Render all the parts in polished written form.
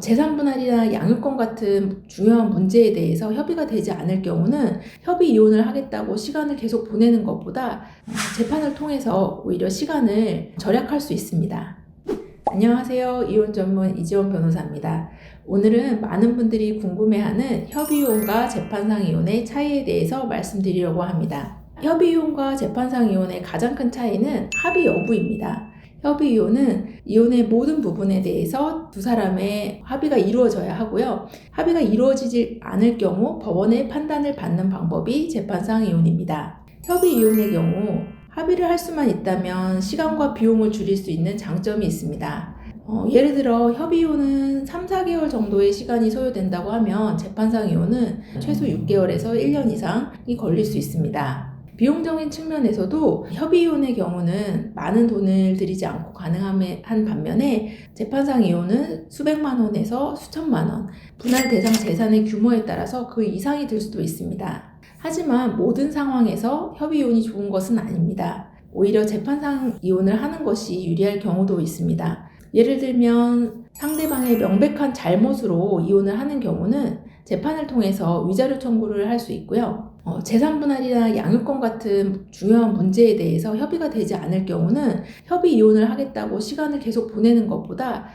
재산 분할이나 양육권 같은 중요한 문제에 대해서 협의가 되지 않을 경우는 협의 이혼을 하겠다고 시간을 계속 보내는 것보다 재판을 통해서 오히려 시간을 절약할 수 있습니다. 안녕하세요. 이혼 전문 이지원 변호사입니다. 오늘은 많은 분들이 궁금해하는 협의이혼과 재판상 이혼의 차이에 대해서 말씀드리려고 합니다. 협의이혼과 재판상 이혼의 가장 큰 차이는 합의 여부입니다. 협의이혼은 이혼의 모든 부분에 대해서 두 사람의 합의가 이루어져야 하고요. 합의가 이루어지지 않을 경우 법원의 판단을 받는 방법이 재판상 이혼입니다. 협의이혼의 경우 합의를 할 수만 있다면 시간과 비용을 줄일 수 있는 장점이 있습니다. 예를 들어 협의이혼은 3-4개월 정도의 시간이 소요된다고 하면 재판상 이혼은 최소 6개월에서 1년 이상이 걸릴 수 있습니다. 비용적인 측면에서도 협의이혼의 경우는 많은 돈을 들이지 않고 가능한 반면에 재판상 이혼은 수백만 원에서 수천만 원, 분할 대상 재산의 규모에 따라서 그 이상이 들 수도 있습니다. 하지만 모든 상황에서 협의이혼이 좋은 것은 아닙니다. 오히려 재판상 이혼을 하는 것이 유리할 경우도 있습니다. 예를 들면 상대방의 명백한 잘못으로 이혼을 하는 경우는 재판을 통해서 위자료 청구를 할 수 있고요. 재산 분할이나 양육권 같은 중요한 문제에 대해서 협의가 되지 않을 경우는 협의 이혼을 하겠다고 시간을 계속 보내는 것보다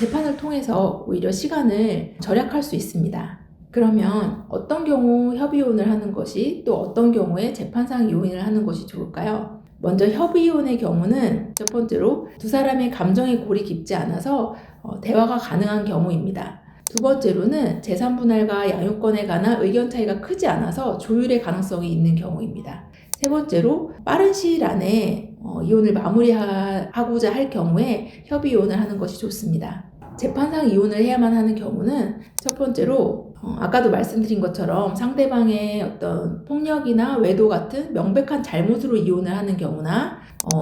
재판을 통해서 오히려 시간을 절약할 수 있습니다. 그러면 어떤 경우 협의이혼을 하는 것이 또 어떤 경우에 재판상 이혼을 하는 것이 좋을까요? 먼저 협의이혼의 경우는 첫 번째로 두 사람의 감정의 골이 깊지 않아서 대화가 가능한 경우입니다. 두 번째로는 재산 분할과 양육권에 관한 의견 차이가 크지 않아서 조율의 가능성이 있는 경우입니다. 세 번째로 빠른 시일 안에 이혼을 마무리하고자 할 경우에 협의이혼을 하는 것이 좋습니다. 재판상 이혼을 해야만 하는 경우는 첫 번째로 아까도 말씀드린 것처럼 상대방의 어떤 폭력이나 외도 같은 명백한 잘못으로 이혼을 하는 경우나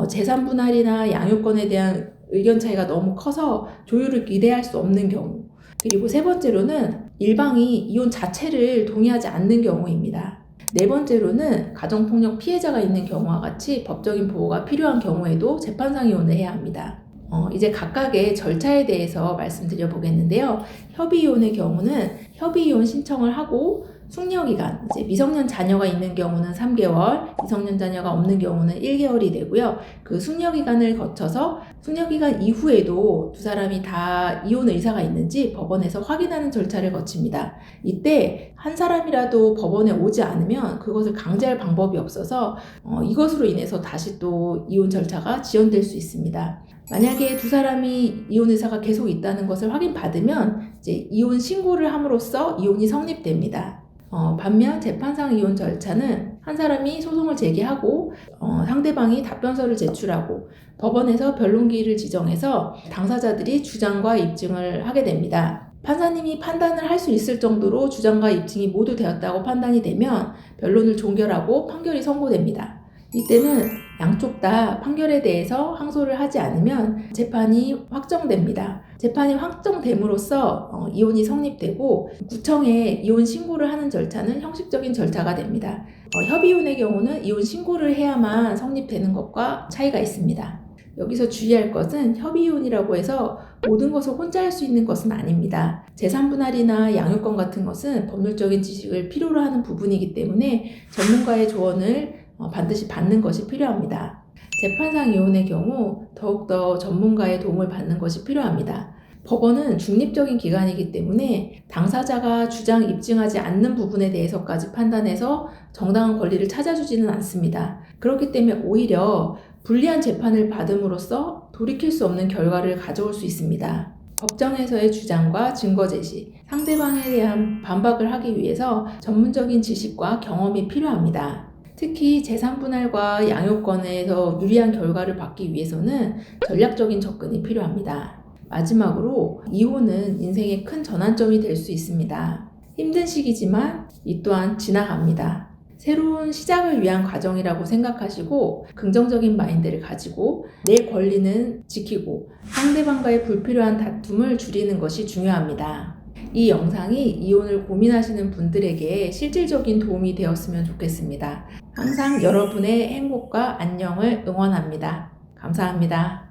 재산 분할이나 양육권에 대한 의견 차이가 너무 커서 조율을 기대할 수 없는 경우, 그리고 세 번째로는 일방이 이혼 자체를 동의하지 않는 경우입니다. 네 번째로는 가정폭력 피해자가 있는 경우와 같이 법적인 보호가 필요한 경우에도 재판상 이혼을 해야 합니다. 이제 각각의 절차에 대해서 말씀드려 보겠는데요. 협의이혼의 경우는 협의이혼 신청을 하고 숙려기간, 이제 미성년 자녀가 있는 경우는 3개월, 미성년 자녀가 없는 경우는 1개월이 되고요. 그 숙려기간을 거쳐서 숙려기간 이후에도 두 사람이 다 이혼 의사가 있는지 법원에서 확인하는 절차를 거칩니다. 이때 한 사람이라도 법원에 오지 않으면 그것을 강제할 방법이 없어서 이것으로 인해서 다시 또 이혼 절차가 지연될 수 있습니다. 만약에 두 사람이 이혼 의사가 계속 있다는 것을 확인받으면 이제 이혼 신고를 함으로써 이혼이 성립됩니다. 반면 재판상 이혼 절차는 한 사람이 소송을 제기하고 상대방이 답변서를 제출하고 법원에서 변론기일을 지정해서 당사자들이 주장과 입증을 하게 됩니다. 판사님이 판단을 할 수 있을 정도로 주장과 입증이 모두 되었다고 판단이 되면 변론을 종결하고 판결이 선고됩니다. 이때는 양쪽 다 판결에 대해서 항소를 하지 않으면 재판이 확정됩니다. 재판이 확정됨으로써 이혼이 성립되고 구청에 이혼 신고를 하는 절차는 형식적인 절차가 됩니다. 협의이혼의 경우는 이혼 신고를 해야만 성립되는 것과 차이가 있습니다. 여기서 주의할 것은 협의이혼이라고 해서 모든 것을 혼자 할 수 있는 것은 아닙니다. 재산 분할이나 양육권 같은 것은 법률적인 지식을 필요로 하는 부분이기 때문에 전문가의 조언을 반드시 받는 것이 필요합니다. 재판상 이혼의 경우 더욱더 전문가의 도움을 받는 것이 필요합니다. 법원은 중립적인 기관이기 때문에 당사자가 주장 입증하지 않는 부분에 대해서까지 판단해서 정당한 권리를 찾아주지는 않습니다. 그렇기 때문에 오히려 불리한 재판을 받음으로써 돌이킬 수 없는 결과를 가져올 수 있습니다. 법정에서의 주장과 증거 제시, 상대방에 대한 반박을 하기 위해서 전문적인 지식과 경험이 필요합니다. 특히 재산 분할과 양육권에서 유리한 결과를 받기 위해서는 전략적인 접근이 필요합니다. 마지막으로 이혼은 인생의 큰 전환점이 될 수 있습니다. 힘든 시기지만 이 또한 지나갑니다. 새로운 시작을 위한 과정이라고 생각하시고 긍정적인 마인드를 가지고 내 권리는 지키고 상대방과의 불필요한 다툼을 줄이는 것이 중요합니다. 이 영상이 이혼을 고민하시는 분들에게 실질적인 도움이 되었으면 좋겠습니다. 항상 여러분의 행복과 안녕을 응원합니다. 감사합니다.